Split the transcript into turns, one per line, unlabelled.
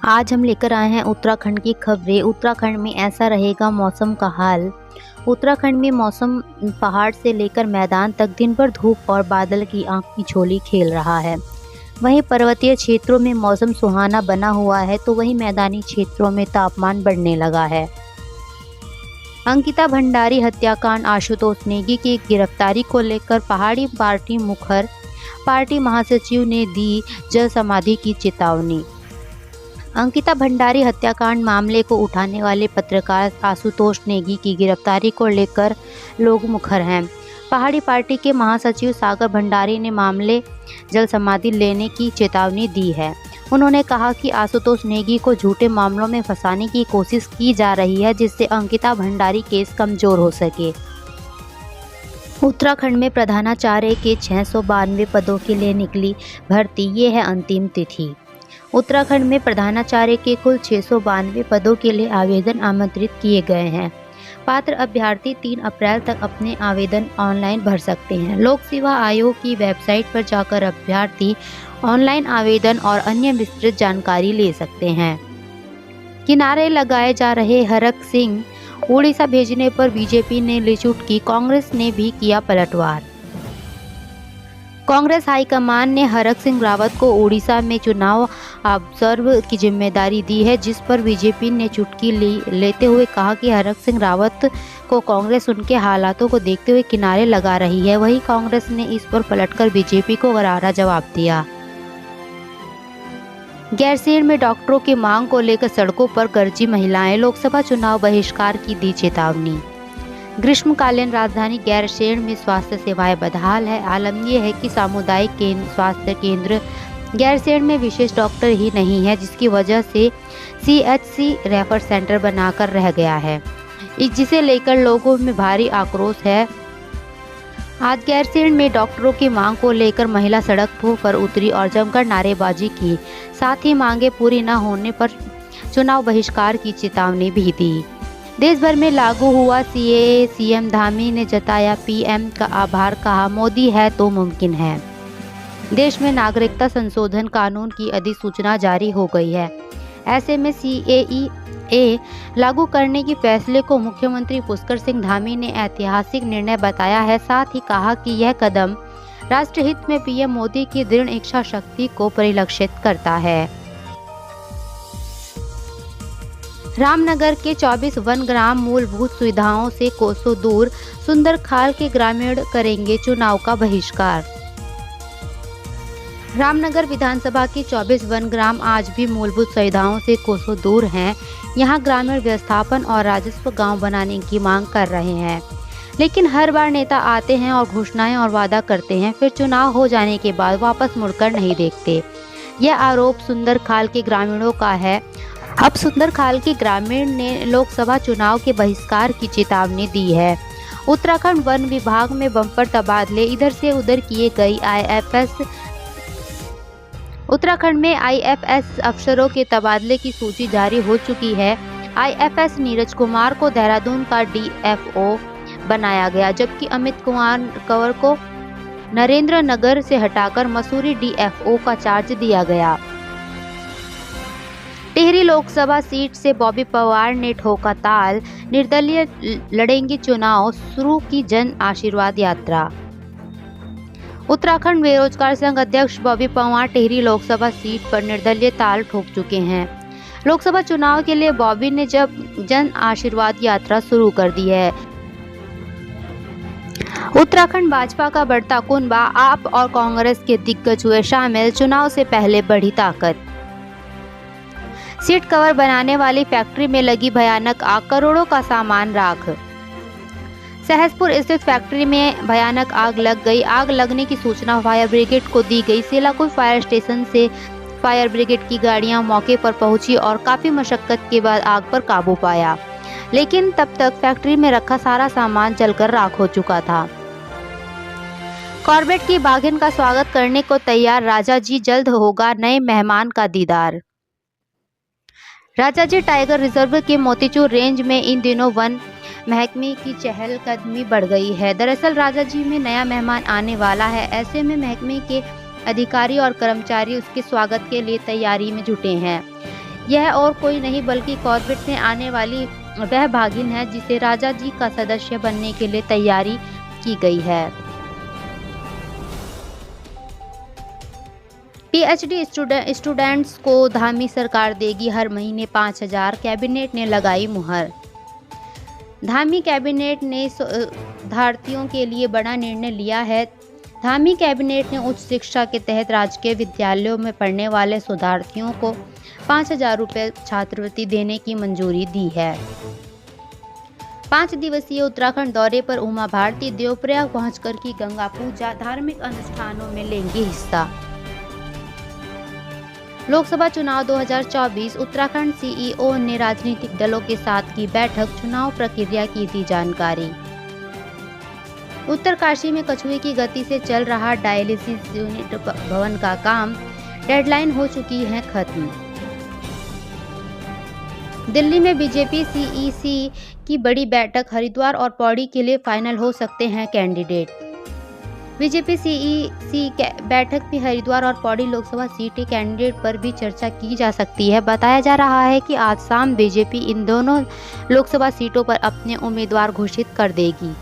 आज हम लेकर आए हैं उत्तराखंड की खबरें। उत्तराखंड में ऐसा रहेगा मौसम का हाल। उत्तराखंड में मौसम पहाड़ से लेकर मैदान तक दिन भर धूप और बादल की आंख की झोली खेल रहा है। वहीं पर्वतीय क्षेत्रों में मौसम सुहाना बना हुआ है, तो वहीं मैदानी क्षेत्रों में तापमान बढ़ने लगा है। अंकिता भंडारी हत्याकांड, आशुतोष नेगी की गिरफ्तारी को लेकर पहाड़ी पार्टी मुखर पार्टी महासचिव ने दी जल समाधि की चेतावनी। अंकिता भंडारी हत्याकांड मामले को उठाने वाले पत्रकार आशुतोष नेगी की गिरफ्तारी को लेकर लोग मुखर हैं। पहाड़ी पार्टी के महासचिव सागर भंडारी ने मामले जल समाधि लेने की चेतावनी दी है। उन्होंने कहा कि आशुतोष नेगी को झूठे मामलों में फंसाने की कोशिश की जा रही है, जिससे अंकिता भंडारी केस कमजोर हो सके। उत्तराखंड में प्रधानाचार्य के 692 पदों के लिए निकली भर्ती, ये है अंतिम तिथि। उत्तराखंड में प्रधानाचार्य के कुल 692 पदों के लिए आवेदन आमंत्रित किए गए हैं। पात्र अभ्यर्थी 3 अप्रैल तक अपने आवेदन ऑनलाइन भर सकते हैं। लोक सेवा आयोग की वेबसाइट पर जाकर अभ्यर्थी ऑनलाइन आवेदन और अन्य विस्तृत जानकारी ले सकते हैं। किनारे लगाए जा रहे हरक सिंह उड़ीसा भेजने पर बीजेपी ने ली चुटकी, कांग्रेस ने भी किया पलटवार। कांग्रेस हाईकमान ने हरक सिंह रावत को उड़ीसा में चुनाव ऑब्जर्व की जिम्मेदारी दी है, जिस पर बीजेपी ने चुटकी लेते हुए कहा कि हरक सिंह रावत को कांग्रेस उनके हालातों को देखते हुए किनारे लगा रही है। वहीं कांग्रेस ने इस पर पलटकर बीजेपी को करारा जवाब दिया। गैरसैंण में डॉक्टरों की मांग को लेकर सड़कों पर गरजी महिलाएं, लोकसभा चुनाव बहिष्कार की दी चेतावनी। ग्रीष्मकालीन राजधानी गैरसैंण में स्वास्थ्य सेवाएं बदहाल है। आलम यह है कि सामुदायिक स्वास्थ्य केंद्र गैरसैंण में विशेष डॉक्टर ही नहीं है, जिसकी वजह से CHC रेफर सेंटर बनाकर रह गया है, जिसे लेकर लोगों में भारी आक्रोश है। आज गैरसैंण में डॉक्टरों की मांग को लेकर महिला सड़कों पर उतरी और जमकर नारेबाजी की, साथ ही मांगे पूरी न होने पर चुनाव बहिष्कार की चेतावनी भी दी। देश भर में लागू हुआ CAA, CM धामी ने जताया PM का आभार, कहा मोदी है तो मुमकिन है। देश में नागरिकता संशोधन कानून की अधिसूचना जारी हो गई है। ऐसे में CAA लागू करने के फैसले को मुख्यमंत्री पुष्कर सिंह धामी ने ऐतिहासिक निर्णय बताया है। साथ ही कहा कि यह कदम राष्ट्रहित में PM मोदी की दृढ़ इच्छा शक्ति को परिलक्षित करता है। रामनगर के 24 वनग्राम मूलभूत सुविधाओं से कोसों दूर, सुंदरखाल के ग्रामीण करेंगे चुनाव का बहिष्कार। रामनगर विधानसभा के 24 वनग्राम आज भी मूलभूत सुविधाओं से कोसों दूर हैं। यहां ग्रामीण व्यवस्थापन और राजस्व गांव बनाने की मांग कर रहे हैं, लेकिन हर बार नेता आते हैं और घोषणाएं और वादा करते हैं, फिर चुनाव हो जाने के बाद वापस मुड़कर नहीं देखते। यह आरोप सुंदरखाल के ग्रामीणों का है। अब सुंदरखाल के ग्रामीण ने लोकसभा चुनाव के बहिष्कार की चेतावनी दी है। उत्तराखंड वन विभाग में बम्पर तबादले, इधर से उधर किए गई IFS। उत्तराखंड में IFS अफसरों के तबादले की सूची जारी हो चुकी है। IFS नीरज कुमार को देहरादून का DFO बनाया गया, जबकि अमित कुमार कंवर को नरेंद्र नगर से हटाकर मसूरी DFO का चार्ज दिया गया। टिहरी लोकसभा सीट से बॉबी पवार ने ठोका ताल, निर्दलीय लड़ेंगे चुनाव, शुरू की जन आशीर्वाद यात्रा। उत्तराखंड बेरोजगार संघ अध्यक्ष बॉबी पवार टिहरी लोकसभा सीट पर निर्दलीय ताल ठोक चुके हैं। लोकसभा चुनाव के लिए बॉबी ने जब जन आशीर्वाद यात्रा शुरू कर दी है। उत्तराखंड भाजपा का बढ़ता कुनबा, आप और कांग्रेस के दिग्गज हुए शामिल, चुनाव से पहले बढ़ी ताकत। सीट कवर बनाने वाली फैक्ट्री में लगी भयानक आग, करोड़ों का सामान राख। सहसपुर स्थित फैक्ट्री में भयानक आग लग गई। आग लगने की सूचना फायर ब्रिगेड को दी गई। सेलाकुई फायर स्टेशन से फायर ब्रिगेड की गाड़ियां मौके पर पहुंची और काफी मशक्कत के बाद आग पर काबू पाया, लेकिन तब तक फैक्ट्री में रखा सारा सामान जलकर राख हो चुका था। कॉर्बेट की बाघिन का स्वागत करने को तैयार राजाजी, जल्द होगा नए मेहमान का दीदार। राजाजी टाइगर रिजर्व के मोतीचूर रेंज में इन दिनों वन महकमे की चहलकदमी बढ़ गई है। दरअसल राजाजी में नया मेहमान आने वाला है। ऐसे में महकमे के अधिकारी और कर्मचारी उसके स्वागत के लिए तैयारी में जुटे हैं। यह और कोई नहीं बल्कि कॉर्बेट से आने वाली वह भागिन है जिसे राजा जी का सदस्य बनने के लिए तैयारी की गई है। पीएचडी स्टूडेंट्स को धामी सरकार देगी हर महीने 5,000, कैबिनेट ने लगाई मुहर। धामी कैबिनेट ने शोधार्थियों के लिए बड़ा निर्णय लिया है। धामी कैबिनेट ने उच्च शिक्षा के तहत राजकीय विद्यालयों में पढ़ने वाले शोधार्थियों को 5,000 रुपये छात्रवृत्ति देने की मंजूरी दी है। 5 दिवसीय उत्तराखंड दौरे पर उमा भारती देवप्रयाग पहुंचकर की गंगा पूजा, धार्मिक अनुष्ठानों में लेंगी हिस्सा। लोकसभा चुनाव 2024 उत्तराखंड सीईओ ने राजनीतिक दलों के साथ की बैठक, चुनाव प्रक्रिया की दी जानकारी। उत्तरकाशी में कछुए की गति से चल रहा डायलिसिस यूनिट भवन का काम, डेडलाइन हो चुकी है खत्म। दिल्ली में बीजेपी सीईसी की बड़ी बैठक, हरिद्वार और पौड़ी के लिए फाइनल हो सकते हैं कैंडिडेट। बीजेपी सीईसी बैठक में हरिद्वार और पौड़ी लोकसभा सीटें कैंडिडेट पर भी चर्चा की जा सकती है। बताया जा रहा है कि आज शाम बीजेपी इन दोनों लोकसभा सीटों पर अपने उम्मीदवार घोषित कर देगी।